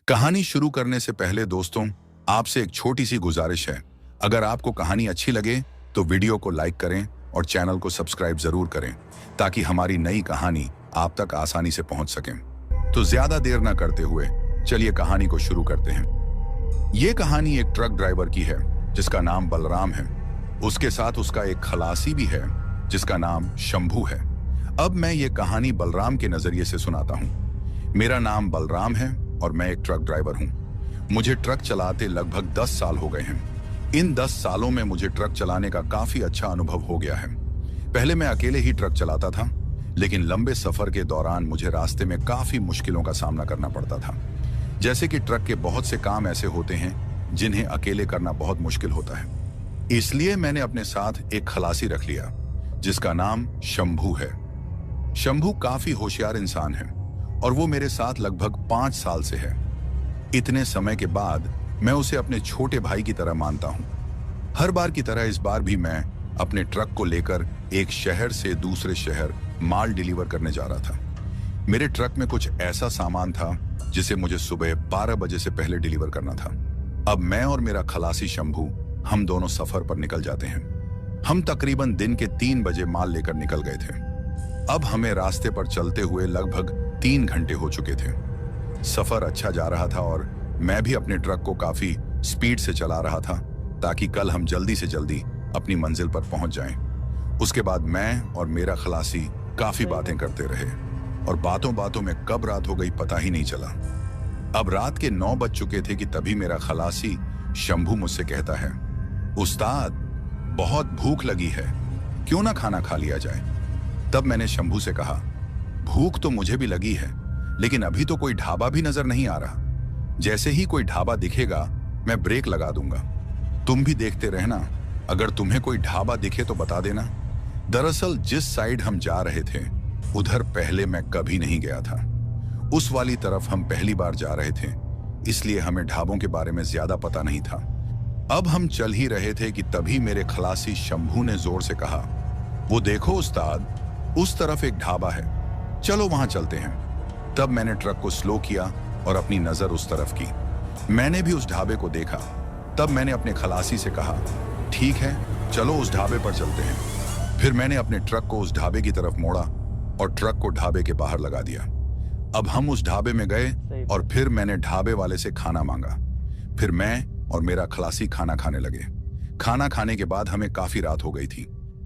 कहानी शुरू करने से पहले दोस्तों, आपसे एक छोटी सी गुजारिश है। अगर आपको कहानी अच्छी लगे तो वीडियो को लाइक करें और चैनल को सब्सक्राइब जरूर करें ताकि हमारी नई कहानी आप तक आसानी से पहुंच सकें। तो ज्यादा देर न करते हुए चलिए कहानी को शुरू करते हैं। ये कहानी एक ट्रक ड्राइवर की है जिसका नाम बलराम है। उसके साथ उसका एक खलासी भी है जिसका नाम शंभू है। अब मैं ये कहानी बलराम के नजरिए से सुनाता हूँ। मेरा नाम बलराम है और मैं एक ट्रक ड्राइवर हूँ। मुझे ट्रक चलाते लगभग 10 साल हो गए हैं। इन 10 सालों में मुझे ट्रक चलाने का काफी अच्छा अनुभव हो गया है। पहले मैं अकेले ही ट्रक चलाता था, लेकिन लंबे सफर के दौरान मुझे रास्ते में काफी मुश्किलों का सामना करना पड़ता था। जैसे कि ट्रक के बहुत से काम ऐसे होते हैं जिन्हें अकेले करना बहुत मुश्किल होता है। इसलिए मैंने अपने साथ एक खलासी रख लिया जिसका नाम शंभू है। शंभू काफी होशियार इंसान है और वो मेरे साथ लगभग 5 साल से है। इतने समय के बाद मैं उसे अपने छोटे भाई की तरह मानता हूँ। हर बार की तरह इस बार भी मैं अपने ट्रक को लेकर एक शहर से दूसरे शहर माल डिलीवर करने जा रहा था। मेरे ट्रक में कुछ ऐसा सामान था जिसे मुझे सुबह 12 बजे से पहले डिलीवर करना था। अब मैं और मेरा खलासी शंभू हम दोनों सफर पर निकल जाते हैं। हम तकरीबन दिन के 3 बजे माल लेकर निकल गए थे। अब हमें रास्ते पर चलते हुए लगभग 3 घंटे हो चुके थे। सफर अच्छा जा रहा था और मैं भी अपने ट्रक को काफी स्पीड से चला रहा था ताकि कल हम जल्दी से जल्दी अपनी मंजिल पर पहुंच जाएं। उसके बाद मैं और मेरा खलासी काफी बातें करते रहे और बातों बातों में कब रात हो गई पता ही नहीं चला। अब रात के 9 बज चुके थे कि तभी मेरा खलासी शंभू मुझसे कहता है, उस्ताद, बहुत भूख लगी है, क्यों ना खाना खा लिया जाए। तब मैंने शंभू से कहा, भूख तो मुझे भी लगी है, लेकिन अभी तो कोई ढाबा भी नजर नहीं आ रहा। जैसे ही कोई ढाबा दिखेगा मैं ब्रेक लगा दूंगा। तुम भी देखते रहना, अगर तुम्हें कोई ढाबा दिखे तो बता देना। दरअसल जिस साइड हम जा रहे थे उधर पहले मैं कभी नहीं गया था। उस वाली तरफ हम पहली बार जा रहे थे, इसलिए हमें ढाबों के बारे में ज्यादा पता नहीं था। अब हम चल ही रहे थे कि तभी मेरे खलासी शंभू ने जोर से कहा, वो देखो उस्ताद, उस तरफ एक ढाबा है, चलो वहां चलते हैं। तब मैंने ट्रक को स्लो किया और अपनी नजर उस तरफ की। मैंने भी उस ढाबे को देखा। तब मैंने अपने खलासी से कहा, ठीक है, चलो उस ढाबे पर चलते हैं। फिर मैंने अपने ट्रक को उस ढाबे की तरफ मोड़ा और ट्रक को ढाबे के बाहर लगा दिया। अब हम उस ढाबे में गए और फिर मैंने ढाबे वाले से खाना मांगा। फिर मैं और मेरा खलासी खाना खाने लगे। खाना खाने के बाद हमें काफी रात हो गई थी।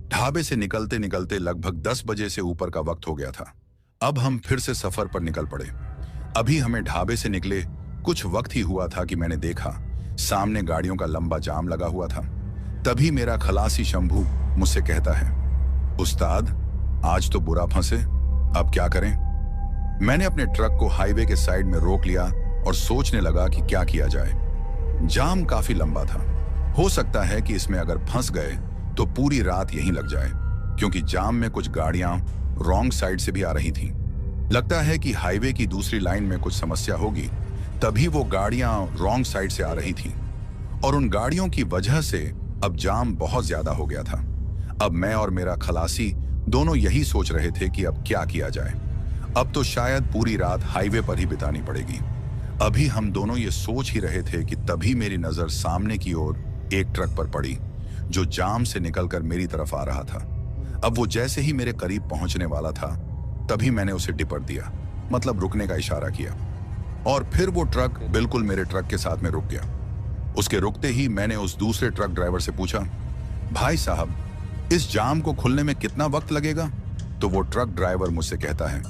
ढाबे से निकलते निकलते लगभग 10 बजे से ऊपर का वक्त हो गया था। अब हम फिर से सफर पर निकल पड़े। अभी हमें ढाबे से निकले कुछ वक्त ही हुआ था कि मैंने देखा सामने गाड़ियों का लंबा जाम लगा हुआ था। तभी मेरा खलासी शंभू मुझसे कहता है, उस्ताद, आज तो बुरा फंसे, अब क्या करें। मैंने अपने ट्रक को हाईवे के साइड में रोक लिया और सोचने लगा कि क्या किया जाए। जाम काफी लंबा था, हो सकता है कि इसमें अगर फंस गए तो पूरी रात यहीं लग जाए, क्योंकि जाम में कुछ गाड़ियां रॉन्ग साइड से भी आ रही थीं। लगता है कि हाईवे की दूसरी लाइन में कुछ समस्या होगी, तभी वो गाड़ियां रॉन्ग साइड से आ रही थीं और उन गाड़ियों की वजह से अब जाम बहुत ज्यादा हो गया था। अब मैं और मेरा खलासी दोनों यही सोच रहे थे कि अब क्या किया जाए। अब तो शायद पूरी रात हाईवे पर ही बितानी पड़ेगी। अभी हम दोनों ये सोच ही रहे थे कि तभी मेरी नजर सामने की ओर एक ट्रक पर पड़ी जो जाम से निकलकर मेरी तरफ आ रहा था। अब वो जैसे ही मेरे करीब पहुंचने वाला था तभी मैंने उसे डिपर दिया, मतलब रुकने का इशारा किया, और फिर वो ट्रक बिल्कुल मेरे ट्रक के साथ में रुक गया। उसके रुकते ही मैंने उस दूसरे ट्रक ड्राइवर से पूछा, भाई साहब, इस जाम को खुलने में कितना वक्त लगेगा। तो वो ट्रक ड्राइवर मुझसे कहता है,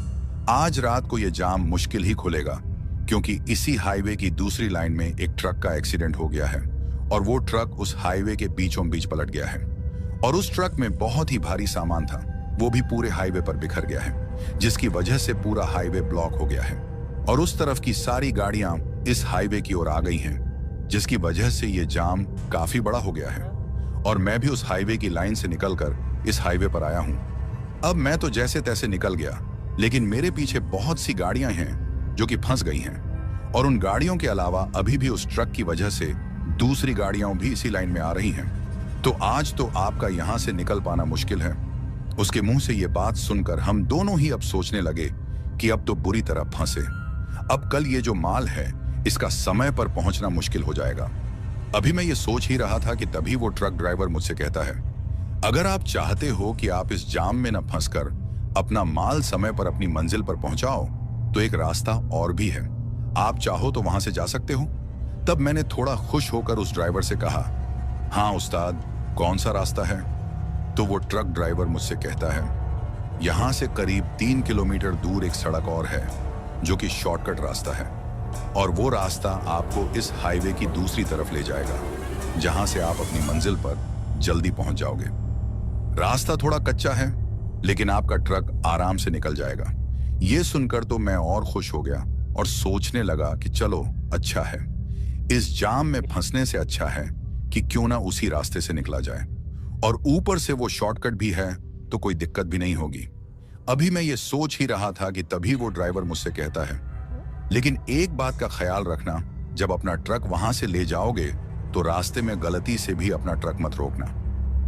आज रात को ये जाम मुश्किल ही खुलेगा, क्योंकि इसी हाईवे की दूसरी लाइन में एक ट्रक का एक्सीडेंट हो गया है और वो ट्रक उस हाईवे के बीचों बीच पलट गया है और उस ट्रक में बहुत ही भारी सामान था, वो भी पूरे हाईवे पर बिखर गया है, जिसकी वजह से पूरा हाईवे ब्लॉक हो गया है और उस तरफ की सारी गाड़ियां इस हाईवे की ओर आ गई हैं, जिसकी वजह से ये जाम काफी बड़ा हो गया है और मैं भी उस हाईवे की लाइन से निकलकर इस हाईवे पर आया हूं। अब मैं तो जैसे तैसे निकल गया, लेकिन मेरे पीछे बहुत सी गाड़ियां हैं जो कि फंस गई हैं और उन गाड़ियों के अलावा अभी भी उस ट्रक की वजह से दूसरी गाड़ियां भी इसी लाइन में आ रही हैं। तो आज तो आपका यहां से निकल पाना मुश्किल है। उसके मुंह से ये बात सुनकर हम दोनों ही अब सोचने लगे कि अब तो बुरी तरह फंसे। अब कल ये जो माल है इसका समय पर पहुंचना मुश्किल हो जाएगा। अभी मैं ये सोच ही रहा था कि तभी वो ट्रक ड्राइवर मुझसे कहता है, अगर आप चाहते हो कि आप इस जाम में न फंसकर अपना माल समय पर अपनी मंजिल पर पहुंचाओ, तो एक रास्ता और भी है। आप चाहो तो वहां से जा सकते हो। तब मैंने थोड़ा खुश होकर उस ड्राइवर से कहा, हाँ उस्ताद, कौन सा रास्ता है? तो वो ट्रक ड्राइवर मुझसे कहता है, यहां से करीब 3 किलोमीटर दूर एक सड़क और है जो कि शॉर्टकट रास्ता है, और वो रास्ता आपको इस हाईवे की दूसरी तरफ ले जाएगा, जहां से आप अपनी मंजिल पर जल्दी पहुंच जाओगे। रास्ता थोड़ा कच्चा है, लेकिन आपका ट्रक आराम से निकल जाएगा। ये सुनकर तो मैं और खुश हो गया और सोचने लगा कि चलो अच्छा है, इस जाम में फंसने से अच्छा है कि क्यों ना उसी रास्ते से निकला जाए, और ऊपर से वो शॉर्टकट भी है तो कोई दिक्कत भी नहीं होगी। अभी मैं ये सोच ही रहा था कि तभी वो ड्राइवर मुझसे कहता है, लेकिन एक बात का ख्याल रखना, जब अपना ट्रक वहां से ले जाओगे तो रास्ते में गलती से भी अपना ट्रक मत रोकना,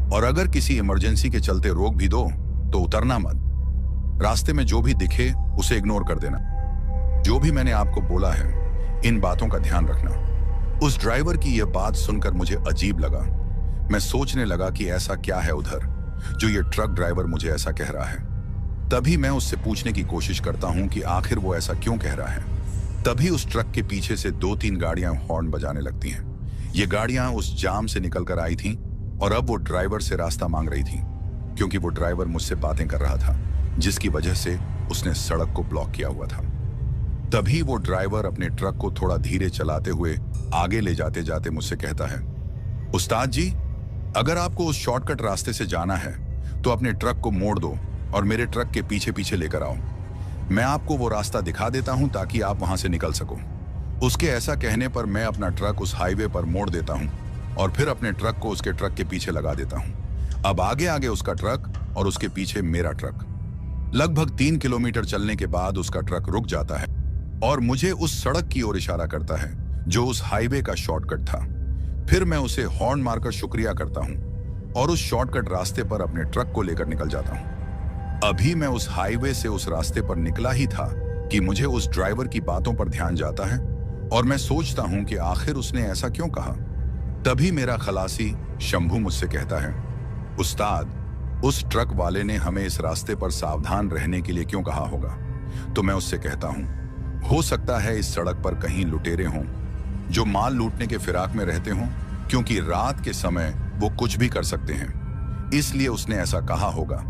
और अगर किसी इमरजेंसी के चलते रोक भी दो तो उतरना मत। रास्ते में जो भी दिखे उसे इग्नोर कर देना। जो भी मैंने आपको बोला है, इन बातों का ध्यान रखना। उस ड्राइवर की यह बात सुनकर मुझे अजीब लगा। मैं सोचने लगा कि ऐसा क्या है उधर जो ये ट्रक ड्राइवर मुझे ऐसा कह रहा है। तभी मैं उससे पूछने की कोशिश करता हूं कि आखिर वो ऐसा क्यों कह रहा है। तभी उस ट्रक के पीछे से 2-3 गाड़ियां हॉर्न बजाने लगती हैं। ये गाड़ियां उस जाम से निकलकर आई थीं और अब वो ड्राइवर से रास्ता मांग रही थीं, क्योंकि वो ड्राइवर मुझसे बातें कर रहा था, जिसकी वजह से उसने सड़क को ब्लॉक किया हुआ था। तभी वो ड्राइवर अपने ट्रक को थोड़ा धीरे चलाते हुए आगे ले जाते जाते मुझसे कहता है, उस्ताद जी, अगर आपको उस शॉर्टकट रास्ते से जाना है तो अपने ट्रक को मोड़ दो और मेरे ट्रक के पीछे पीछे लेकर आओ। मैं आपको वो रास्ता दिखा देता हूं ताकि आप वहां से निकल सको। उसके ऐसा कहने पर मैं अपना ट्रक उस हाईवे पर मोड़ देता हूं और फिर अपने ट्रक को उसके ट्रक के पीछे लगा देता हूं। अब आगे आगे उसका ट्रक और उसके पीछे मेरा ट्रक। लगभग 3 किलोमीटर चलने के बाद उसका ट्रक रुक जाता है और मुझे उस सड़क की ओर इशारा करता है जो उस हाईवे का शॉर्टकट था। फिर मैं उसे हॉर्न मारकर शुक्रिया करता हूं और उस शॉर्टकट रास्ते पर अपने ट्रक को लेकर निकल जाता हूं। अभी मैं उस हाईवे से उस रास्ते पर निकला ही था कि मुझे उस ड्राइवर की बातों पर ध्यान जाता है और मैं सोचता हूं कि आखिर उसने ऐसा क्यों कहा। तभी मेरा खलासी शंभू मुझसे कहता है, उस्ताद, उस ट्रक वाले ने हमें इस रास्ते पर सावधान रहने के लिए क्यों कहा होगा। तो मैं उससे कहता हूं, हो सकता है इस सड़क पर कहीं लुटेरे हों जो माल लूटने के फिराक में रहते हों, क्योंकि रात के समय वो कुछ भी कर सकते हैं, इसलिए उसने ऐसा कहा होगा।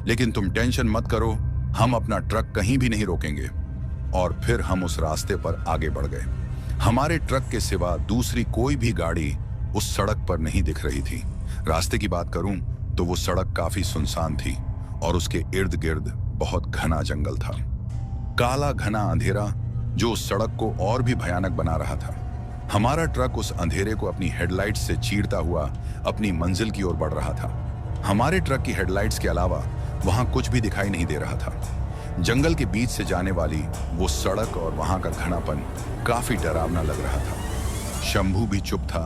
लेकिन तुम टेंशन मत करो, हम अपना ट्रक कहीं भी नहीं रोकेंगे। और फिर हम उस रास्ते पर आगे बढ़ गए। हमारे ट्रक के सिवा दूसरी कोई भी गाड़ी उस सड़क पर नहीं दिख रही थी। रास्ते की बात करूं तो वो सड़क काफी सुनसान थी और उसके इर्द गिर्द बहुत घना जंगल था। काला घना अंधेरा जो उस सड़क को और भी भयानक बना रहा था। हमारा ट्रक उस अंधेरे को अपनी हेडलाइट्स से चीरता हुआ अपनी मंजिल की ओर बढ़ रहा था। हमारे ट्रक की हेडलाइट्स के अलावा वहां कुछ भी दिखाई नहीं दे रहा था। जंगल के बीच से जाने वाली वो सड़क और वहां का घनापन काफी डरावना लग रहा था। शंभू भी चुप था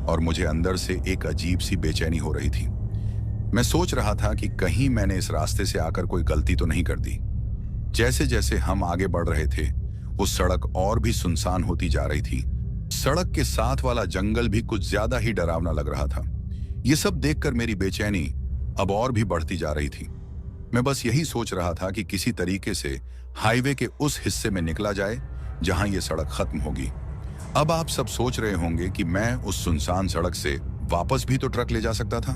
और मुझे अंदर से एक अजीब सी बेचैनी हो रही थी। मैं सोच रहा था कि कहीं मैंने इस रास्ते से आकर कोई गलती तो नहीं कर दी। जैसे जैसे हम आगे बढ़ रहे थे, वो सड़क और भी सुनसान होती जा रही थी। सड़क के साथ वाला जंगल भी कुछ ज्यादा ही डरावना लग रहा था। ये सब देखकर मेरी बेचैनी अब और भी बढ़ती जा रही थी। मैं बस यही सोच रहा था कि किसी तरीके से हाईवे के उस हिस्से में निकला जाए जहां ये सड़क खत्म होगी। अब आप सब सोच रहे होंगे कि मैं उस सुनसान सड़क से वापस भी तो ट्रक ले जा सकता था।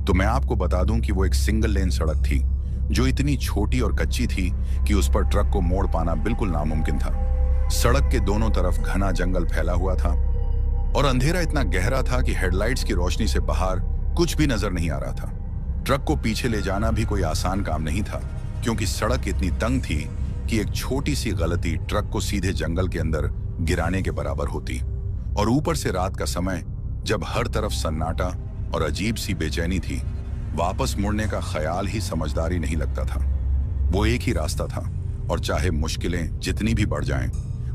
तो मैं आपको बता दूं कि वो एक सिंगल लेन सड़क थी जो इतनी छोटी और कच्ची थी कि उस पर ट्रक को मोड़ पाना बिल्कुल नामुमकिन था। सड़क के दोनों तरफ घना जंगल फैला हुआ था और अंधेरा इतना गहरा था कि हेडलाइट्स की रोशनी से बाहर कुछ भी नजर नहीं आ रहा था। ट्रक को पीछे ले जाना भी कोई आसान काम नहीं था, क्योंकि सड़क इतनी तंग थी कि एक छोटी सी गलती ट्रक को सीधे जंगल के अंदर गिराने के बराबर होती। और ऊपर से रात का समय, जब हर तरफ सन्नाटा और अजीब सी बेचैनी थी, वापस मुड़ने का ख्याल ही समझदारी नहीं लगता था। वो एक ही रास्ता था और चाहे मुश्किलें जितनी भी बढ़ जाएं,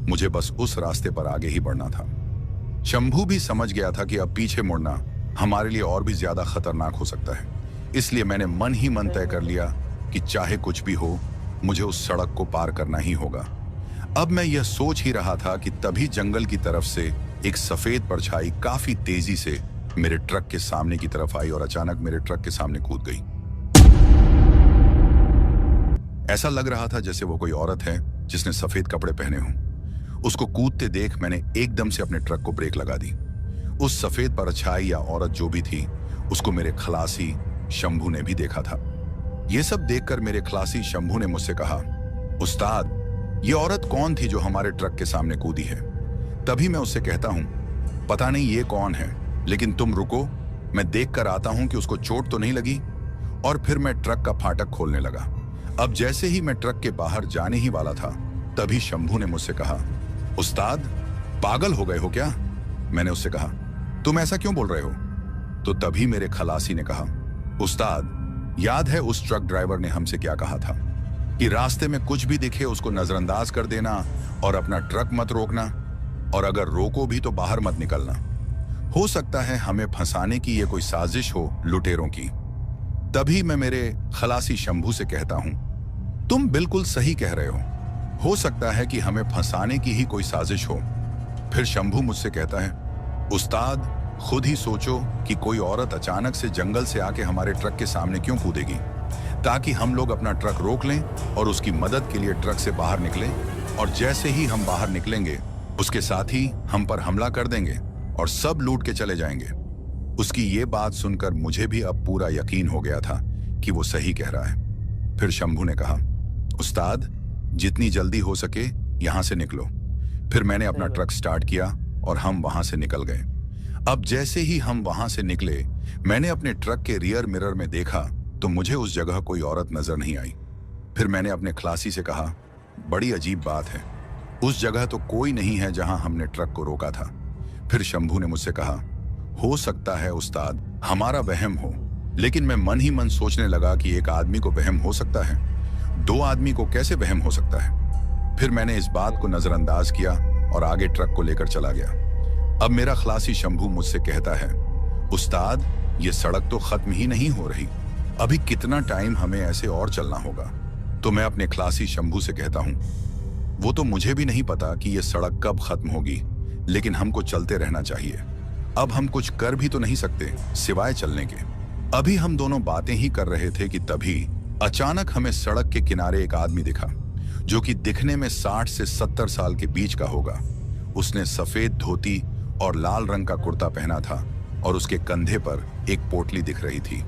मुझे बस उस रास्ते पर आगे ही बढ़ना था। शंभू भी समझ गया था कि अब पीछे मुड़ना हमारे लिए और भी ज्यादा खतरनाक हो सकता है। इसलिए मैंने मन ही मन तय कर लिया कि चाहे कुछ भी हो, मुझे उस सड़क को पार करना ही होगा। अब मैं यह सोच ही रहा था कि तभी जंगल की तरफ से एक सफेद परछाई काफी तेजी से मेरे ट्रक के सामने की तरफ आई और अचानक मेरे ट्रक के सामने कूद गई। ऐसा लग रहा था जैसे वो कोई औरत है जिसने सफेद कपड़े पहने हों। उसको कूदते देख मैंने एकदम से अपने ट्रक को ब्रेक लगा दी। उस सफेद परछाई या औरत जो भी थी, उसको मेरे खलासी शंभू ने भी देखा था। यह सब देखकर मेरे खलासी शंभू ने मुझसे कहा, उस्ताद, ये औरत कौन थी जो हमारे ट्रक के सामने कूदी है? तभी मैं उससे कहता हूं, पता नहीं ये कौन है, लेकिन तुम रुको, मैं देख कर आता हूं कि उसको चोट तो नहीं लगी। और फिर मैं ट्रक का फाटक खोलने लगा। अब जैसे ही मैं ट्रक के बाहर जाने ही वाला था, तभी शंभू ने मुझसे कहा, उस्ताद, पागल हो गए हो क्या? मैंने उससे कहा, तुम ऐसा क्यों बोल रहे हो? तो तभी मेरे खलासी ने कहा, उस्ताद, याद है उस ट्रक ड्राइवर ने हमसे क्या कहा था कि रास्ते में कुछ भी दिखे उसको नजरअंदाज कर देना और अपना ट्रक मत रोकना, और अगर रोको भी तो बाहर मत निकलना। हो सकता है हमें फंसाने की ये कोई साजिश हो लुटेरों की। तभी मैं मेरे खलासी शंभू से कहता हूं, तुम बिल्कुल सही कह रहे हो सकता है कि हमें फंसाने की ही कोई साजिश हो। फिर शंभू मुझसे कहता है, उस्ताद, खुद ही सोचो कि कोई औरत अचानक से जंगल से आके हमारे ट्रक के सामने क्यों कूदेगी, ताकि हम लोग अपना ट्रक रोक लें और उसकी मदद के लिए ट्रक से बाहर निकलें, और जैसे ही हम बाहर निकलेंगे उसके साथ ही हम पर हमला कर देंगे और सब लूट के चले जाएंगे। उसकी ये बात सुनकर मुझे भी अब पूरा यकीन हो गया था कि वो सही कह रहा है। फिर शंभू ने कहा, उस्ताद, जितनी जल्दी हो सके यहां से निकलो। फिर मैंने अपना ट्रक स्टार्ट किया और हम वहां से निकल गए। अब जैसे ही हम वहां से निकले, मैंने अपने ट्रक के रियर मिरर में देखा तो मुझे उस जगह कोई औरत नजर नहीं आई। फिर मैंने अपने खलासी से कहा, बड़ी अजीब बात है, उस जगह तो कोई नहीं है जहां हमने ट्रक को रोका था। फिर शंभू ने मुझसे कहा, हो सकता है उस्ताद हमारा वहम हो, लेकिन मैं मन ही मन सोचने लगा कि एक आदमी को वहम हो सकता है, दो आदमी को कैसे वहम हो सकता है। फिर मैंने इस बात को नजरअंदाज किया और आगे ट्रक को लेकर चला गया। अब मेरा खलासी शंभू मुझसे कहता है, उस्ताद, ये सड़क तो खत्म ही नहीं हो रही, अभी कितना टाइम हमें ऐसे और चलना होगा। तो मैं अपने खलासी शंभू से कहता हूं, वो तो मुझे भी नहीं पता कि ये सड़क कब खत्म होगी, लेकिन हमको चलते रहना चाहिए। अब हम कुछ कर भी तो नहीं सकते सिवाय चलने के। अभी हम दोनों बातें ही कर रहे थे कि तभी अचानक हमें सड़क के किनारे एक आदमी दिखा, जो कि दिखने में 60 से 70 साल के बीच का होगा। उसने सफेद धोती और लाल रंग का कुर्ता पहना था और उसके कंधे पर एक पोटली दिख रही थी।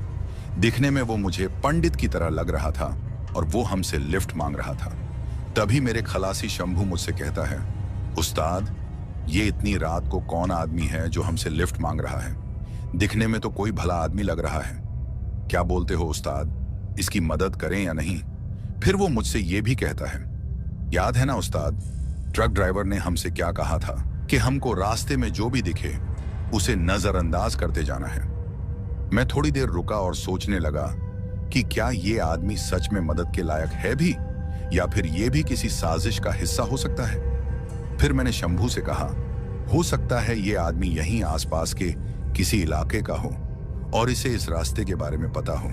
दिखने में वो मुझे पंडित की तरह लग रहा था और वो हमसे लिफ्ट मांग रहा था। तभी मेरे खलासी शंभू मुझसे कहता है, उस्ताद, ये इतनी रात को कौन आदमी है जो हमसे लिफ्ट मांग रहा है? दिखने में तो कोई भला आदमी लग रहा है। क्या बोलते हो उस्ताद, इसकी मदद करें या नहीं? फिर वो मुझसे ये भी कहता है, याद है ना उस्ताद, ट्रक ड्राइवर ने हमसे क्या कहा था कि हमको रास्ते में जो भी दिखे उसे नजरअंदाज करते जाना है। मैं थोड़ी देर रुका और सोचने लगा कि क्या ये आदमी सच में मदद के लायक है भी, या फिर ये भी किसी साजिश का हिस्सा हो सकता है। फिर मैंने शंभू से कहा, हो सकता है ये आदमी यहीं आसपास के किसी इलाके का हो और इसे इस रास्ते के बारे में पता हो।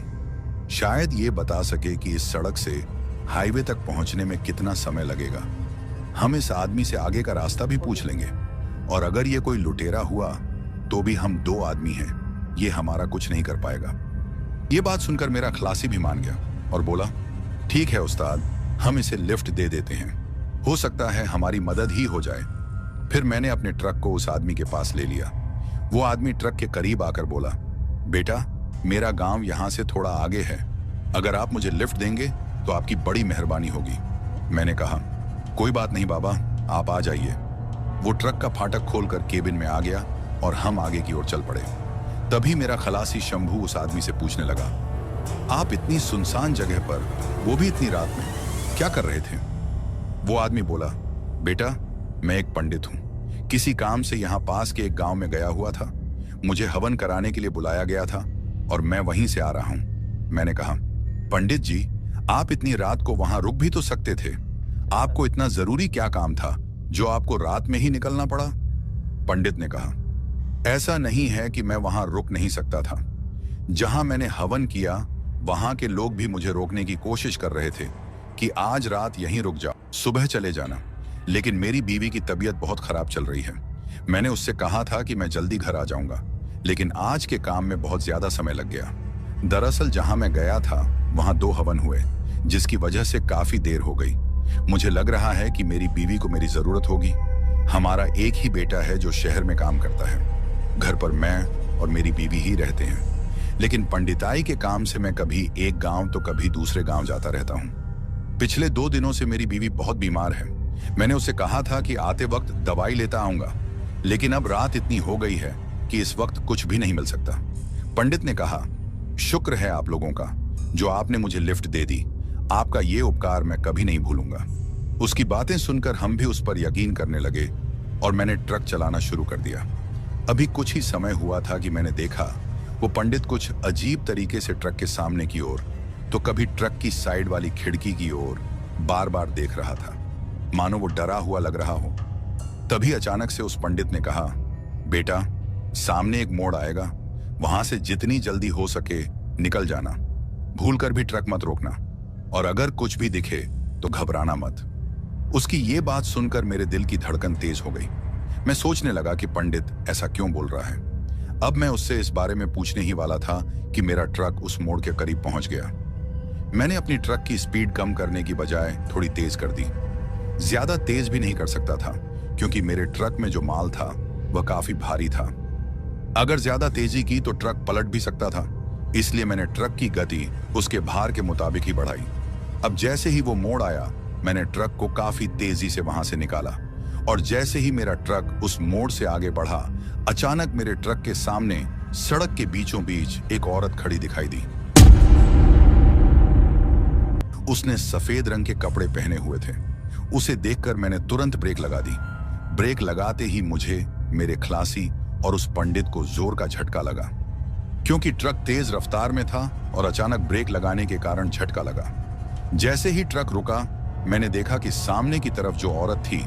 शायद ये बता सके कि इस सड़क से हाईवे तक पहुंचने में कितना समय लगेगा। हम इस आदमी से आगे का रास्ता भी पूछ लेंगे, और अगर ये कोई लुटेरा हुआ तो भी हम दो आदमी हैं, ये हमारा कुछ नहीं कर पाएगा। ये बात सुनकर मेरा खलासी भी मान गया और बोला, ठीक है उस्ताद, हम इसे लिफ्ट दे देते हैं, हो सकता है हमारी मदद ही हो जाए। फिर मैंने अपने ट्रक को उस आदमी के पास ले लिया। वो आदमी ट्रक के करीब आकर बोला, बेटा, मेरा गांव यहां से थोड़ा आगे है, अगर आप मुझे लिफ्ट देंगे तो आपकी बड़ी मेहरबानी होगी। मैंने कहा, कोई बात नहीं बाबा, आप आ जाइए। वो ट्रक का फाटक खोलकर केबिन में आ गया और हम आगे की ओर चल पड़े। तभी मेरा खलासी शंभू उस आदमी से पूछने लगा, आप इतनी सुनसान जगह पर, वो भी इतनी रात में, क्या कर रहे थे? वो आदमी बोला, बेटा, मैं एक पंडित हूं, किसी काम से यहाँ पास के एक गांव में गया हुआ था, मुझे हवन कराने के लिए बुलाया गया था और मैं वहीं से आ रहा हूं। मैंने कहा, पंडित जी, आप इतनी रात को वहां रुक भी तो सकते थे, आपको इतना जरूरी क्या काम था जो आपको रात में ही निकलना पड़ा? पंडित ने कहा, ऐसा नहीं है कि मैं वहां रुक नहीं सकता था, जहां मैंने हवन किया वहां के लोग भी मुझे रोकने की कोशिश कर रहे थे कि आज रात यहीं रुक जाओ, सुबह चले जाना, लेकिन मेरी बीवी की तबीयत बहुत खराब चल रही है। मैंने उससे कहा था कि मैं जल्दी घर आ जाऊंगा, लेकिन आज के काम में बहुत ज्यादा समय लग गया। दरअसल जहां मैं गया था वहां 2 हवन हुए, जिसकी वजह से काफी देर हो गई। मुझे लग रहा है कि मेरी बीवी को मेरी जरूरत होगी। हमारा एक ही बेटा है जो शहर में काम करता है। घर पर मैं और मेरी बीवी ही रहते हैं, लेकिन पंडिताई के काम से मैं कभी एक गांव तो कभी दूसरे गांव जाता रहता हूं। पिछले 2 दिनों से मेरी बीवी बहुत बीमार है। मैंने उससे कहा था कि आते वक्त दवाई लेता आऊंगा, लेकिन अब रात इतनी हो गई है कि इस वक्त कुछ भी नहीं मिल सकता। पंडित ने कहा, शुक्र है आप लोगों का जो आपने मुझे लिफ्ट दे दी। आपका ये उपकार मैं कभी नहीं भूलूंगा। उसकी बातें सुनकर हम भी उस पर यकीन करने लगे और मैंने ट्रक चलाना शुरू कर दिया। अभी कुछ ही समय हुआ था कि मैंने देखा वो पंडित कुछ अजीब तरीके से ट्रक के सामने की ओर तो कभी ट्रक की साइड वाली खिड़की की ओर बार बार देख रहा था, मानो वो डरा हुआ लग रहा हो। तभी अचानक से उस पंडित ने कहा, बेटा सामने एक मोड़ आएगा, वहां से जितनी जल्दी हो सके निकल जाना। भूलकर भी ट्रक मत रोकना, और अगर कुछ भी दिखे तो घबराना मत। उसकी ये बात सुनकर मेरे दिल की धड़कन तेज हो गई। मैं सोचने लगा कि पंडित ऐसा क्यों बोल रहा है। अब मैं उससे इस बारे में पूछने ही वाला था कि मेरा ट्रक उस मोड़ के करीब पहुंच गया। मैंने अपनी ट्रक की स्पीड कम करने की बजाय थोड़ी तेज कर दी। ज्यादा तेज भी नहीं कर सकता था क्योंकि मेरे ट्रक में जो माल था वह काफी भारी था। अगर ज्यादा तेजी की तो ट्रक पलट भी सकता था, इसलिए मैंने ट्रक की गति उसके भार के मुताबिक ही बढ़ाई। अब जैसे ही वो मोड़ आया, मैंने ट्रक को काफी तेजी से वहां से निकाला, और जैसे ही मेरा ट्रक उस मोड़ से आगे बढ़ा, अचानक मेरे ट्रक के सामने सड़क के बीचों बीच एक औरत खड़ी दिखाई दी। उसने सफेद रंग के कपड़े पहने हुए थे। उसे देखकर मैंने तुरंत ब्रेक लगा दी। ब्रेक लगाते ही मुझे, मेरे खलासी और उस पंडित को जोर का झटका लगा, क्योंकि ट्रक तेज रफ्तार में था और अचानक ब्रेक लगाने के कारण झटका लगा। जैसे ही ट्रक रुका, मैंने देखा कि सामने की तरफ जो औरत थी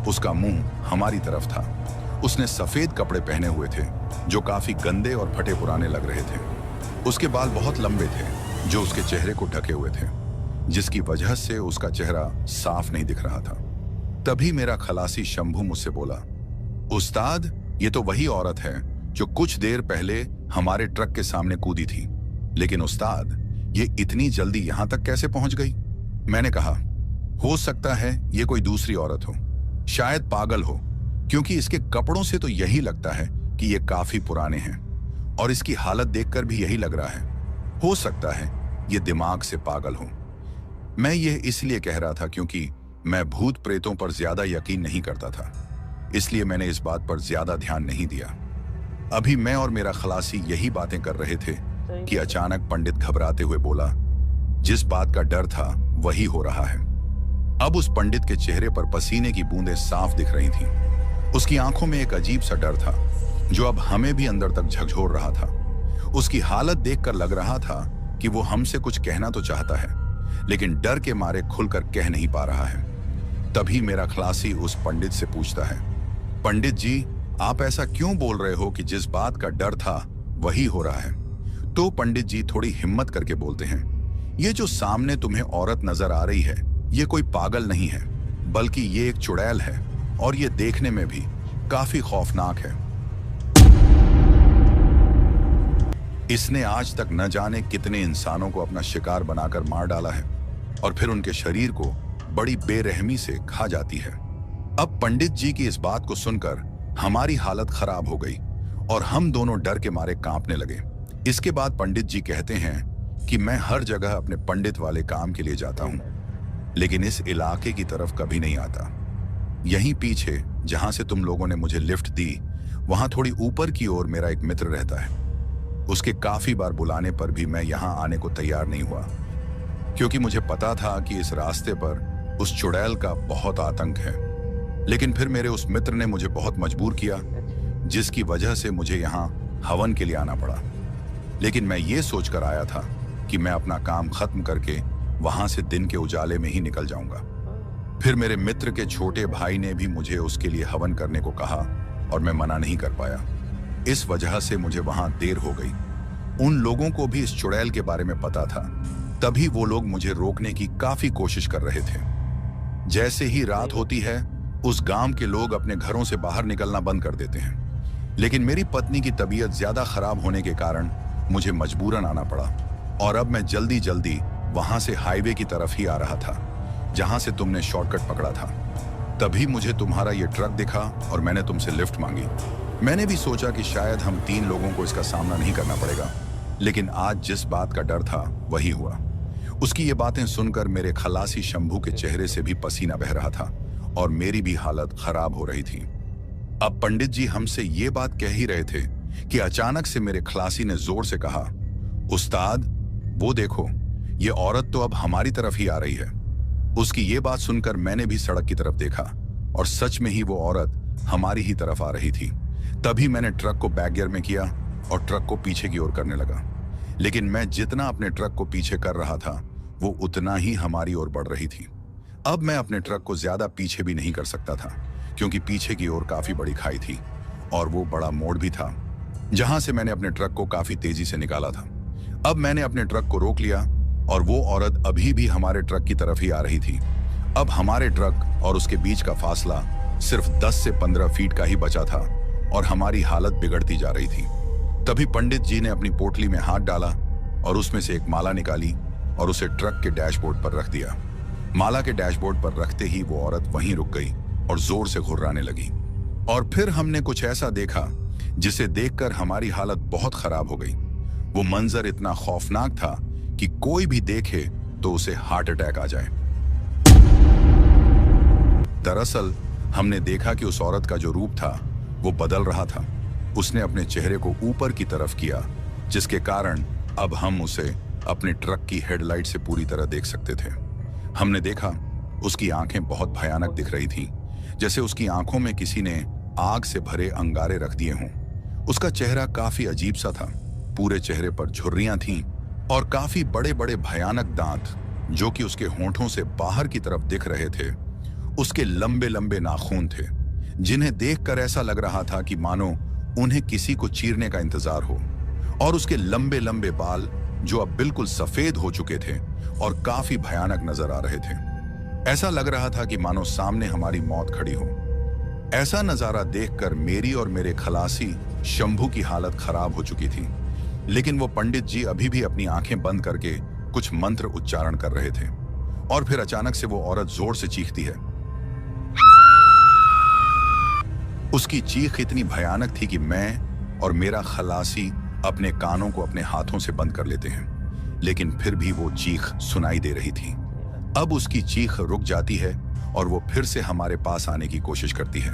उसका मुंह हमारी तरफ था। उसने सफेद कपड़े पहने हुए थे जो काफी गंदे और फटे पुराने लग रहे थे। उसके बाल बहुत लंबे थे जो उसके चेहरे को ढके हुए थे, जिसकी वजह से उसका चेहरा साफ नहीं दिख रहा था। तभी मेरा खलासी शंभू मुझसे बोला, उस्ताद ये तो वही औरत है जो कुछ देर पहले हमारे ट्रक के सामने कूदी थी। लेकिन उस्ताद ये इतनी जल्दी यहां तक कैसे पहुंच गई? मैंने कहा, हो सकता है ये कोई दूसरी औरत हो, शायद पागल हो, क्योंकि इसके कपड़ों से तो यही लगता है कि ये काफी पुराने हैं, और इसकी हालत देखकर भी यही लग रहा है। हो सकता है ये दिमाग से पागल हो। मैं ये इसलिए कह रहा था क्योंकि मैं भूत प्रेतों पर ज्यादा यकीन नहीं करता था, इसलिए मैंने इस बात पर ज्यादा ध्यान नहीं दिया। अभी मैं और मेरा खलासी यही बातें कर रहे थे कि अचानक पंडित घबराते हुए बोला, जिस बात का डर था वही हो रहा है। अब उस पंडित के चेहरे पर पसीने की बूंदें साफ दिख रही थीं। उसकी आंखों में एक अजीब सा डर था जो अब हमें भी अंदर तक झकझोर रहा था। उसकी हालत देखकर लग रहा था कि वो हमसे कुछ कहना तो चाहता है, लेकिन डर के मारे खुलकर कह नहीं पा रहा है। तभी मेरा खलासी उस पंडित से पूछता है, पंडित जी आप ऐसा क्यों बोल रहे हो कि जिस बात का डर था वही हो रहा है? तो पंडित जी थोड़ी हिम्मत करके बोलते हैं, ये जो सामने तुम्हें औरत नजर आ रही है ये कोई पागल नहीं है, बल्कि ये एक चुड़ैल है, और ये देखने में भी काफी खौफनाक है। इसने आज तक न जाने कितने इंसानों को अपना शिकार बनाकर मार डाला है और फिर उनके शरीर को बड़ी बेरहमी से खा जाती है। अब पंडित जी की इस बात को सुनकर हमारी हालत खराब हो गई और हम दोनों डर के मारे कांपने लगे। इसके बाद पंडित जी कहते हैं कि मैं हर जगह अपने पंडित वाले काम के लिए जाता हूं, लेकिन इस इलाके की तरफ कभी नहीं आता। यहीं पीछे जहां से तुम लोगों ने मुझे लिफ्ट दी, वहां थोड़ी ऊपर की ओर मेरा एक मित्र रहता है। उसके काफी बार बुलाने पर भी मैं यहां आने को तैयार नहीं हुआ, क्योंकि मुझे पता था कि इस रास्ते पर उस चुड़ैल का बहुत आतंक है। लेकिन फिर मेरे उस मित्र ने मुझे बहुत मजबूर किया, जिसकी वजह से मुझे यहाँ हवन के लिए आना पड़ा। लेकिन मैं ये सोचकर आया था कि मैं अपना काम खत्म करके वहां से दिन के उजाले में ही निकल जाऊंगा। फिर मेरे मित्र के छोटे भाई ने भी मुझे उसके लिए हवन करने को कहा और मैं मना नहीं कर पाया। इस वजह से मुझे वहां देर हो गई। उन लोगों को भी इस चुड़ैल के बारे में पता था, तभी वो लोग मुझे रोकने की काफी कोशिश कर रहे थे। जैसे ही रात होती है, उस गांव के लोग अपने घरों से बाहर निकलना बंद कर देते हैं। लेकिन मेरी पत्नी की तबीयत ज्यादा खराब होने के कारण मुझे मजबूरन आना पड़ा और अब मैं जल्दी जल्दी वहां से हाईवे की तरफ ही आ रहा था जहां से तुमने शॉर्टकट पकड़ा था। तभी मुझे तुम्हारा ये ट्रक दिखा और मैंने तुमसे लिफ्ट मांगी। मैंने भी सोचा कि शायद हम 3 लोगों को इसका सामना नहीं करना पड़ेगा, लेकिन आज जिस बात का डर था वही हुआ। उसकी ये बातें सुनकर मेरे खलासी शंभू के चेहरे से भी पसीना बह रहा था और मेरी भी हालत खराब हो रही थी। अब पंडित जी हमसे ये बात कह ही रहे थे कि अचानक से मेरे खलासी ने जोर से कहा, उस्ताद वो देखो, ये औरत तो अब हमारी तरफ ही आ रही है। उसकी ये बात सुनकर मैंने भी सड़क की तरफ देखा और सच में ही वो औरत हमारी ही तरफ आ रही थी। तभी मैंने ट्रक को बैक गियर में किया और ट्रक को पीछे की ओर करने लगा। लेकिन मैं जितना अपने ट्रक को पीछे कर रहा था वो उतना ही हमारी ओर बढ़ रही थी। अब मैं अपने ट्रक को ज्यादा पीछे भी नहीं कर सकता था क्योंकि पीछे की ओर काफी बड़ी खाई थी और वो बड़ा मोड़ भी था जहां से मैंने अपने ट्रक को काफी तेजी से निकाला था। अब मैंने अपने ट्रक को रोक लिया और वो औरत अभी भी हमारे ट्रक की तरफ ही आ रही थी। अब हमारे ट्रक और उसके बीच का फासला सिर्फ 10 से 15 फीट का ही बचा था और हमारी हालत बिगड़ती जा रही थी। तभी पंडित जी ने अपनी पोटली में हाथ डाला और उसमें से एक माला निकाली और उसे ट्रक के डैशबोर्ड पर रख दिया। माला के डैशबोर्ड पर रखते ही वो औरत वहीं रुक गई और जोर से घुर्राने लगी। और फिर हमने कुछ ऐसा देखा जिसे देखकर हमारी हालत बहुत खराब हो गई। वो मंजर इतना खौफनाक था कि कोई भी देखे तो उसे हार्ट अटैक आ जाए। दरअसल हमने देखा कि उस औरत का जो रूप था वो बदल रहा था। उसने अपने चेहरे को ऊपर की तरफ किया जिसके कारण अब हम उसे अपने ट्रक की हेडलाइट से पूरी तरह देख सकते थे। हमने देखा उसकी आंखें बहुत भयानक दिख रही थीं, जैसे उसकी आंखों में किसी ने आग से भरे अंगारे रख दिए हों। उसका चेहरा काफी अजीब सा था। पूरे चेहरे पर झुर्रियां थीं और काफी बड़े बड़े भयानक दांत जो कि उसके होंठों से बाहर की तरफ दिख रहे थे। उसके लंबे लंबे नाखून थे जिन्हें देखकर ऐसा लग रहा था कि मानो उन्हें किसी को चीरने का इंतजार हो। और उसके लंबे लंबे बाल जो अब बिल्कुल सफेद हो चुके थे और काफी भयानक नजर आ रहे थे। ऐसा लग रहा था कि मानो सामने हमारी मौत खड़ी हो। ऐसा नजारा देखकर मेरी और मेरे खलासी शंभू की हालत खराब हो चुकी थी। लेकिन वो पंडित जी अभी भी अपनी आंखें बंद करके कुछ मंत्र उच्चारण कर रहे थे और फिर अचानक से वो औरत जोर से चीखती है। उसकी चीख इतनी भयानक थी कि मैं और मेरा खलासी अपने कानों को अपने हाथों से बंद कर लेते हैं, लेकिन फिर भी वो चीख सुनाई दे रही थी। अब उसकी चीख रुक जाती है और वो फिर से हमारे पास आने की कोशिश करती है,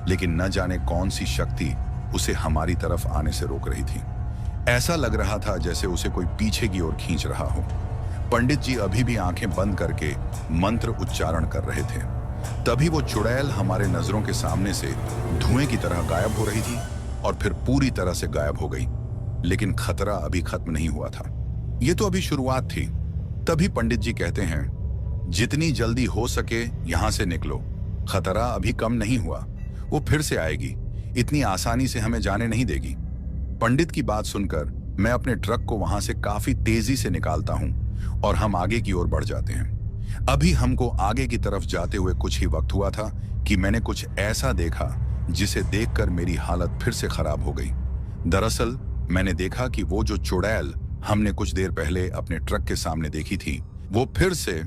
लेकिन न जाने कौन सी शक्ति उसे हमारी तरफ आने से रोक रही थी। ऐसा लग रहा था जैसे उसे कोई पीछे की ओर खींच रहा हो। पंडित जी अभी भी आंखें बंद करके मंत्र उच्चारण कर रहे थे। तभी वो चुड़ैल हमारे नजरों के सामने से धुएं की तरह गायब हो रही थी और फिर पूरी तरह से गायब हो गई। लेकिन खतरा अभी खत्म नहीं हुआ था, ये तो अभी शुरुआत थी। तभी पंडित जी कहते हैं, जितनी जल्दी हो सके यहां से निकलो, खतरा अभी कम नहीं हुआ, वो फिर से आएगी, इतनी आसानी से हमें जाने नहीं देगी। पंडित की बात सुनकर मैं अपने ट्रक को वहां से काफी तेजी से निकालता हूं और हम आगे की ओर बढ़ जाते हैं। अभी हमको आगे की तरफ जाते हुए कुछ ही वक्त हुआ था कि मैंने कुछ ऐसा देखा जिसे देखकर मेरी हालत फिर से खराब हो गई। दरअसल मैंने देखा कि वो जो चुड़ैल हमने कुछ देर पहले अपने ट्रक के सामने देखी थी, वो फिर से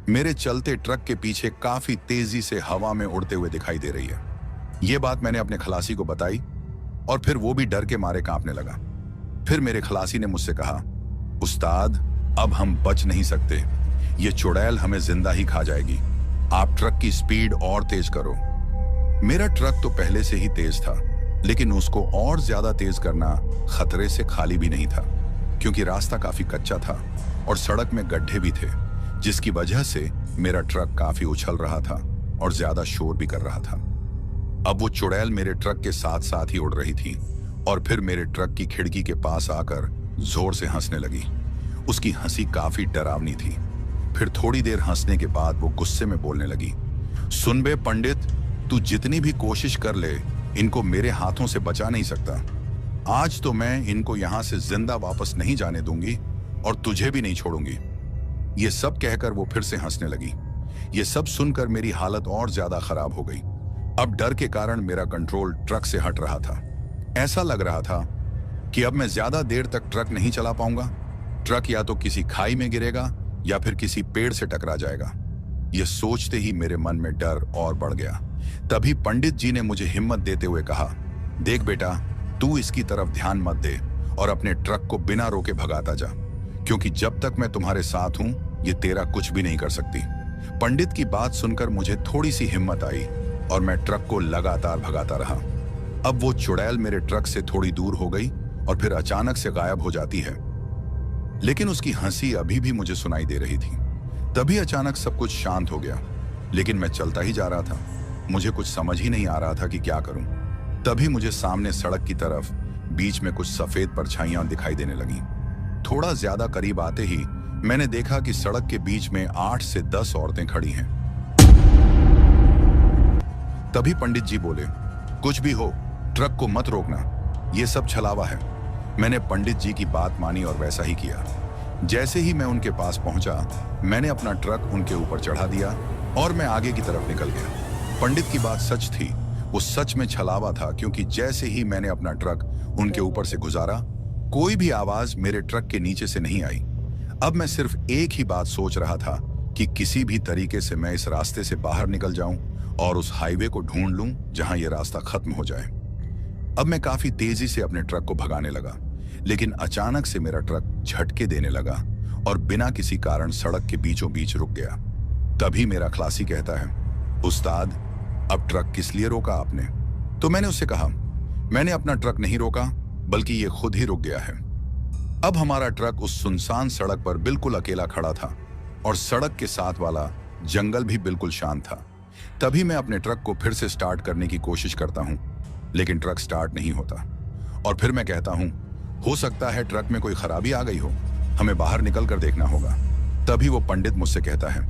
मेरे चलते ट्रक के पीछे काफी तेजी से हवा में उड़ते हुए दिखाई दे रही है। ये बात मैंने अपने खलासी को बताई और फिर वो भी डर के मारे कांपने लगा। फिर मेरे खलासी ने मुझसे कहा, उस्ताद अब हम बच नहीं सकते, ये चुड़ैल हमें जिंदा ही खा जाएगी, आप ट्रक की स्पीड और तेज करो। मेरा ट्रक तो पहले से ही तेज था, लेकिन उसको और ज्यादा तेज करना खतरे से खाली भी नहीं था, क्योंकि रास्ता काफी कच्चा था और सड़क में गड्ढे भी थे, जिसकी वजह से मेरा ट्रक काफी उछल रहा था और ज्यादा शोर भी कर रहा था। अब वो चुड़ैल मेरे ट्रक के साथ साथ ही उड़ रही थी और फिर मेरे ट्रक की खिड़की के पास आकर जोर से हंसने लगी। उसकी हंसी काफी डरावनी थी। फिर थोड़ी देर हंसने के बाद वो गुस्से में बोलने लगी, सुन बे पंडित, तू जितनी भी कोशिश कर ले इनको मेरे हाथों से बचा नहीं सकता। आज तो मैं इनको यहां से जिंदा वापस नहीं जाने दूंगी और तुझे भी नहीं छोड़ूंगी। ये सब कहकर वो फिर से हंसने लगी। ये सब सुनकर मेरी हालत और ज्यादा खराब हो गई। अब डर के कारण मेरा कंट्रोल ट्रक से हट रहा था। ऐसा लग रहा था कि अब मैं ज्यादा देर तक ट्रक नहीं चला पाऊंगा। ट्रक या तो किसी खाई में गिरेगा या फिर किसी पेड़ से टकरा जाएगा। यह सोचते ही मेरे मन में डर और बढ़ गया। तभी पंडित जी ने मुझे हिम्मत देते हुए कहा, देख बेटा, तू इसकी तरफ ध्यान मत दे और अपने ट्रक को बिना रोके भगाता जा, क्योंकि जब तक मैं तुम्हारे साथ हूं ये तेरा कुछ भी नहीं कर सकती। पंडित की बात सुनकर मुझे थोड़ी सी हिम्मत आई और मैं ट्रक को लगातार भगाता रहा। अब वो चुड़ैल मेरे ट्रक से थोड़ी दूर हो गई और फिर अचानक से गायब हो जाती है, लेकिन उसकी हंसी अभी भी मुझे सुनाई दे रही थी। तभी अचानक सब कुछ शांत हो गया, लेकिन मैं चलता ही जा रहा था। मुझे कुछ समझ ही नहीं आ रहा था कि क्या करूं। तभी मुझे सामने सड़क की तरफ बीच में कुछ सफेद परछाइयां दिखाई देने लगी। थोड़ा ज्यादा करीब आते ही मैंने देखा कि सड़क के बीच में 8 से 10 औरतें खड़ी हैं। तभी पंडित जी बोले, कुछ भी हो, ट्रक को मत रोकना, ये सब छलावा है। मैंने पंडित जी की बात मानी और वैसा ही किया। जैसे ही मैं उनके पास पहुंचा, मैंने अपना ट्रक उनके ऊपर चढ़ा दिया और मैं आगे की तरफ निकल गया। पंडित की बात सच थी, वो सच में छलावा था, क्योंकि जैसे ही मैंने अपना ट्रक उनके ऊपर से गुजारा, कोई भी आवाज मेरे ट्रक के नीचे से नहीं आई। अब मैं सिर्फ एक ही बात सोच रहा था कि किसी भी तरीके से मैं इस रास्ते से बाहर निकल जाऊं और उस हाईवे को ढूंढ लूं जहां यह रास्ता खत्म हो जाए। अब मैं काफी तेजी से अपने ट्रक को भगाने लगा, लेकिन अचानक से मेरा ट्रक झटके देने लगा और बिना किसी कारण सड़क के बीचों बीच रुक गया। तभी मेरा खलासी कहता है, उस्ताद, अब ट्रक किस लिए रोका आपने? तो मैंने उससे कहा, मैंने अपना ट्रक नहीं रोका, बल्कि ये खुद ही रुक गया है। अब हमारा ट्रक उस सुनसान सड़क पर बिल्कुल अकेला खड़ा था और सड़क के साथ वाला जंगल भी बिल्कुल शांत था। तभी मैं अपने ट्रक को फिर से स्टार्ट करने की कोशिश करता हूं, लेकिन ट्रक स्टार्ट नहीं होता। और फिर मैं कहता हूं, हो सकता है ट्रक में कोई खराबी आ गई हो, हमें बाहर निकल कर देखना होगा। तभी वो पंडित मुझसे कहता है,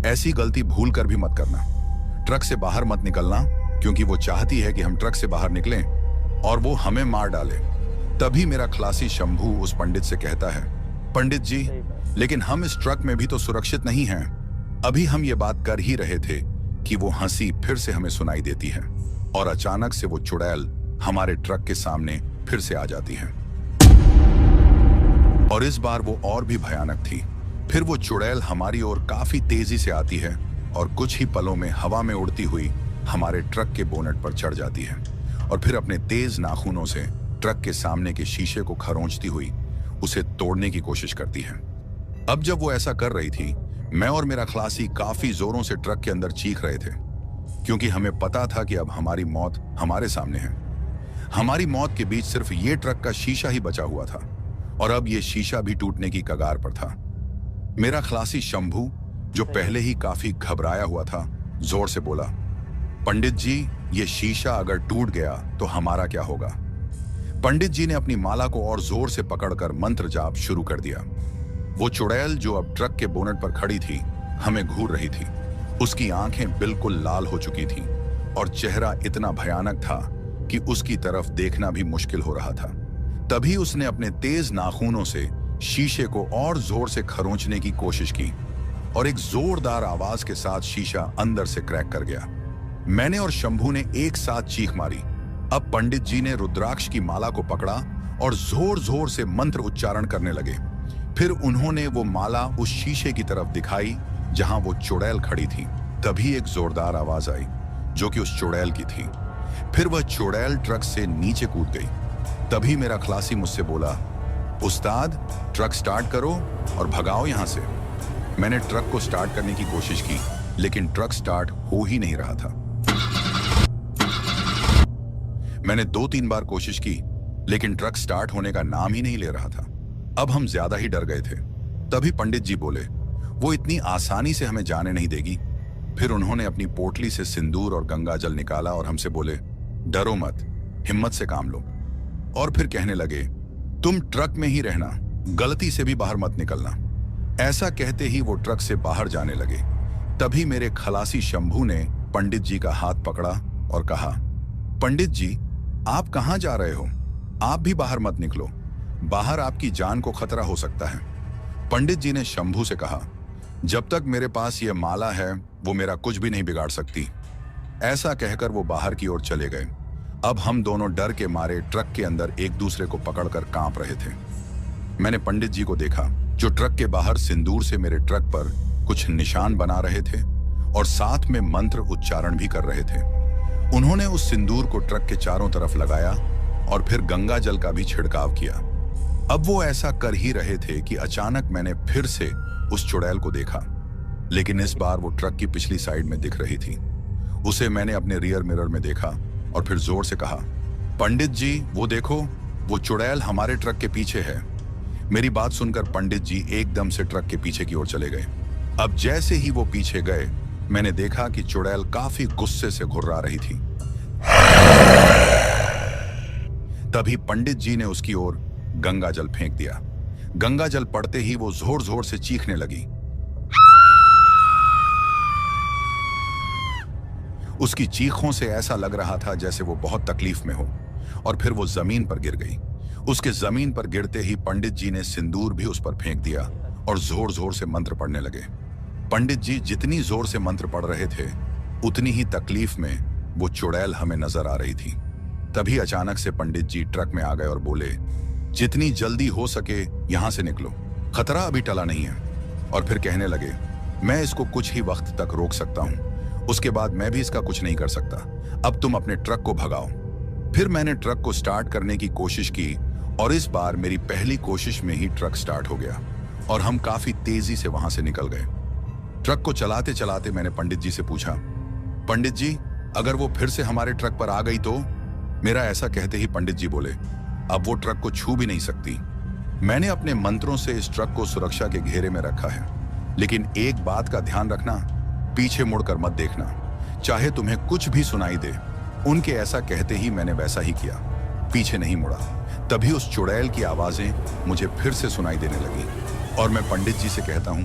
ऐसी गलती भूल कर भी मत करना, ट्रक से बाहर मत निकलना, क्योंकि वो चाहती है कि हम ट्रक से बाहर निकलें और वो हमें मार डाले। तभी मेरा खलासी शंभू उस पंडित से कहता है, पंडित जी, लेकिन हम इस ट्रक में भी तो सुरक्षित नहीं हैं। अभी हम ये बात कर ही रहे थे कि वो हंसी फिर से हमें सुनाई देती है और अचानक से वो चुड़ैल हमारे ट्रक के सामने फिर से आ जाती है। और इस बार वो और भी भयानक थी। फिर वो चुड़ैल हमारी ओर काफी तेजी से आती है और कुछ ही पलों में हवा में उड़ती हुई हमारे ट्रक के बोनट पर चढ़ जाती है और फिर अपने तेज नाखूनों से ट्रक के सामने के शीशे को खरोंचती हुई उसे तोड़ने की कोशिश करती है। अब जब वो ऐसा कर रही थी, मैं और मेरा खलासी काफी जोरों से ट्रक के अंदर चीख रहे थे, क्योंकि हमें पता था कि अब हमारी मौत हमारे सामने है। हमारी मौत के बीच सिर्फ ये ट्रक का शीशा ही बचा हुआ था और अब ये शीशा भी टूटने की कगार पर था। मेरा खलासी शंभू, जो पहले ही काफी घबराया हुआ था, जोर से बोला, पंडित जी, ये शीशा अगर टूट गया तो हमारा क्या होगा? पंडित जी ने अपनी माला को और जोर से पकड़कर मंत्र जाप शुरू कर दिया। वो चुड़ैल जो अब ट्रक के बोनट पर खड़ी थी, हमें घूर रही थी। उसकी आंखें बिल्कुल लाल हो चुकी थीं और चेहरा इतना भयानक था कि उसकी तरफ देखना भी मुश्किल हो रहा था। तभी उसने अपने तेज नाखूनों से शीशे को और जोर से खरोंचने की कोशिश की और एक जोरदार आवाज के साथ शीशा अंदर से क्रैक कर गया। मैंने और शंभू ने एक साथ चीख मारी। अब पंडित जी ने रुद्राक्ष की माला को पकड़ा और जोर जोर से मंत्र उच्चारण करने लगे। फिर उन्होंने वो माला उस शीशे की तरफ दिखाई जहां वो चुड़ैल खड़ी थी। तभी एक जोरदार आवाज आई जो कि उस चुड़ैल की थी। फिर वह चुड़ैल ट्रक से नीचे कूद गई। तभी मेरा खलासी मुझसे बोला, उस्ताद, ट्रक स्टार्ट करो और भगाओ यहां से। मैंने ट्रक को स्टार्ट करने की कोशिश की, लेकिन ट्रक स्टार्ट हो ही नहीं रहा था। मैंने 2-3 बार कोशिश की, लेकिन ट्रक स्टार्ट होने का नाम ही नहीं ले रहा था। अब हम ज्यादा ही डर गए थे। तभी पंडित जी बोले, वो इतनी आसानी से हमें जाने नहीं देगी। फिर उन्होंने अपनी पोटली से सिंदूर और गंगा जल निकाला और हमसे बोले, डरो मत, हिम्मत से काम लो। और फिर कहने लगे, तुम ट्रक में ही रहना, गलती से भी बाहर मत निकलना। ऐसा कहते ही वो ट्रक से बाहर जाने लगे। तभी मेरे खलासी शंभू ने पंडित जी का हाथ पकड़ा और कहा, पंडित जी, आप कहां जा रहे हो? आप भी बाहर मत निकलो, बाहर आपकी जान को खतरा हो सकता है। पंडित जी ने शंभू से कहा, जब तक मेरे पास ये माला है वो मेरा कुछ भी नहीं बिगाड़ सकती। ऐसा कहकर वो बाहर की ओर चले गए। अब हम दोनों डर के मारे ट्रक के अंदर एक दूसरे को पकड़कर कांप रहे थे। मैंने पंडित जी को देखा जो ट्रक के बाहर सिंदूर से मेरे ट्रक पर कुछ निशान बना रहे थे और साथ में मंत्र उच्चारण भी कर रहे थे। उन्होंने उस सिंदूर को ट्रक के चारों तरफ लगाया और फिर गंगा जल का भी छिड़काव किया। अब वो ऐसा कर ही रहे थे कि अचानक मैंने फिर से उस चुड़ैल को देखा, लेकिन इस बार वो ट्रक की पिछली साइड में दिख रही थी। उसे मैंने अपने रियर मिरर में देखा और फिर जोर से कहा, पंडित जी वो देखो, वो चुड़ैल हमारे ट्रक के पीछे है। मेरी बात सुनकर पंडित जी एकदम से ट्रक के पीछे की ओर चले गए। अब जैसे ही वो पीछे गए मैंने देखा कि चुड़ैल काफी गुस्से से घुर्रा रही थी। तभी पंडित जी ने उसकी ओर गंगा जल फेंक दिया। गंगा जल पड़ते ही वो जोर जोर से चीखने लगी। उसकी चीखों से ऐसा लग रहा था जैसे वो बहुत तकलीफ में हो, और फिर वो जमीन पर गिर गई। उसके जमीन पर गिरते ही पंडित जी ने सिंदूर भी उस पर फेंक दिया और जोर जोर से मंत्र पढ़ने लगे। पंडित जी जितनी जोर से मंत्र पढ़ रहे थे उतनी ही तकलीफ में वो चुड़ैल हमें नजर आ रही थी। तभी अचानक से पंडित जी ट्रक में आ गए और बोले, जितनी जल्दी हो सके यहां से निकलो, खतरा अभी टला नहीं है। और फिर कहने लगे, मैं इसको कुछ ही वक्त तक रोक सकता हूं, उसके बाद मैं भी इसका कुछ नहीं कर सकता। अब तुम अपने ट्रक को भगाओ। फिर मैंने ट्रक को स्टार्ट करने की कोशिश की और इस बार मेरी पहली कोशिश में ही ट्रक स्टार्ट हो गया और हम काफी तेजी से वहां से निकल गए। ट्रक को चलाते चलाते मैंने पंडित जी से पूछा, पंडित जी अगर वो फिर से हमारे ट्रक पर आ गई तो? मेरा ऐसा कहते ही पंडित जी बोले, अब वो ट्रक को छू भी नहीं सकती। मैंने अपने मंत्रों से इस ट्रक को सुरक्षा के घेरे में रखा है, लेकिन एक बात का ध्यान रखना, पीछे मुड़कर मत देखना, चाहे तुम्हें कुछ भी सुनाई दे। उनके ऐसा कहते ही मैंने वैसा ही किया, पीछे नहीं मुड़ा। तभी उस चुड़ैल की आवाजें मुझे फिर से सुनाई देने लगी और मैं पंडित जी से कहता हूं,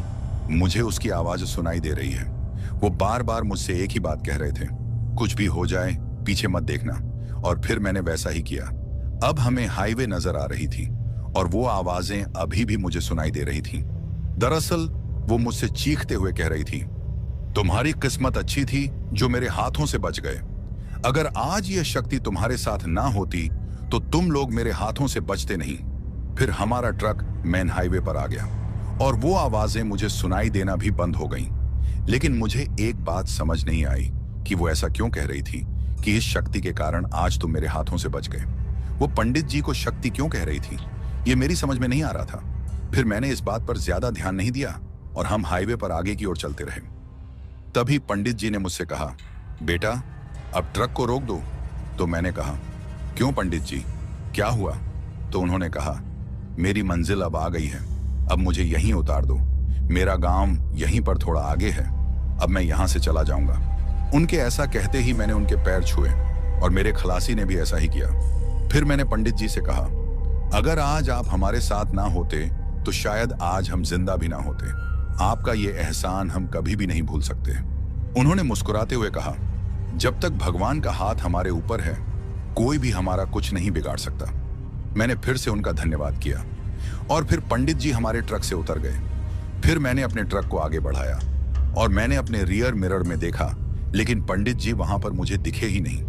मुझे उसकी आवाज सुनाई दे रही है। वो बार बार मुझसे एक ही बात कह रहे थे, कुछ भी हो जाए पीछे मत देखना। और फिर मैंने वैसा ही किया। अब हमें हाईवे नजर आ रही थी और वो आवाजें अभी भी मुझे सुनाई दे रही थी। दरअसल वो मुझसे चीखते हुए कह रही थी, तुम्हारी किस्मत अच्छी थी जो मेरे हाथों से बच गए। अगर आज यह शक्ति तुम्हारे साथ ना होती तो तुम लोग मेरे हाथों से बचते नहीं। फिर हमारा ट्रक मेन हाईवे पर आ गया और वो आवाजें मुझे सुनाई देना भी बंद हो गईं। लेकिन मुझे एक बात समझ नहीं आई कि वो ऐसा क्यों कह रही थी कि इस शक्ति के कारण आज तुम मेरे हाथों से बच गए। वो पंडित जी को शक्ति क्यों कह रही थी ये मेरी समझ में नहीं आ रहा था। फिर मैंने इस बात पर ज्यादा ध्यान नहीं दिया और हम हाईवे पर आगे की ओर चलते रहे। तभी पंडित जी ने मुझसे कहा, बेटा अब ट्रक को रोक दो। तो मैंने कहा, क्यों पंडित जी, क्या हुआ? तो उन्होंने कहा, मेरी मंजिल अब आ गई है, अब मुझे यहीं उतार दो। मेरा गांव यहीं पर थोड़ा आगे है, अब मैं यहां से चला जाऊंगा। उनके ऐसा कहते ही मैंने उनके पैर छुए और मेरे खलासी ने भी ऐसा ही किया। फिर मैंने पंडित जी से कहा, अगर आज आप हमारे साथ ना होते तो शायद आज हम जिंदा भी ना होते। आपका ये एहसान हम कभी भी नहीं भूल सकते। उन्होंने मुस्कुराते हुए कहा, जब तक भगवान का हाथ हमारे ऊपर है कोई भी हमारा कुछ नहीं बिगाड़ सकता। मैंने फिर से उनका धन्यवाद किया और फिर पंडित जी हमारे ट्रक से उतर गए। फिर मैंने अपने ट्रक को आगे बढ़ाया और मैंने अपने रियर मिरर में देखा, लेकिन पंडित जी वहां पर मुझे दिखे ही नहीं।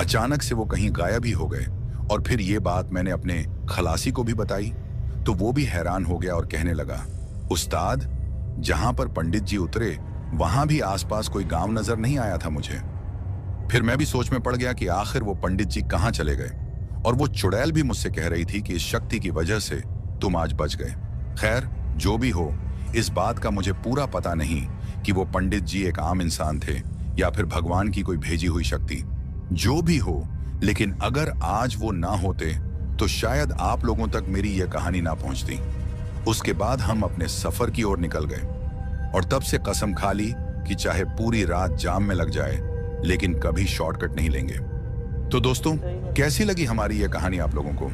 अचानक से वो कहीं गायब ही हो गए। और फिर ये बात मैंने अपने खलासी को भी बताई तो वो भी हैरान हो गया और कहने लगा, उस्ताद जहां पर पंडित जी उतरे वहां भी आसपास कोई गांव नजर नहीं आया था मुझे। फिर मैं भी सोच में पड़ गया कि आखिर वो पंडित जी कहां चले गए। और वो चुड़ैल भी मुझसे कह रही थी कि इस शक्ति की वजह से तुम आज बच गए। खैर जो भी हो, इस बात का मुझे पूरा पता नहीं कि वो पंडित जी एक आम इंसान थे या फिर भगवान की कोई भेजी हुई शक्ति। जो भी हो, लेकिन अगर आज वो ना होते तो शायद आप लोगों तक मेरी यह कहानी ना पहुंचती। उसके बाद हम अपने सफर की ओर निकल गए और तब से कसम खा ली कि चाहे पूरी रात जाम में लग जाए लेकिन कभी शॉर्टकट नहीं लेंगे। तो दोस्तों, कैसी लगी हमारी यह कहानी आप लोगों को?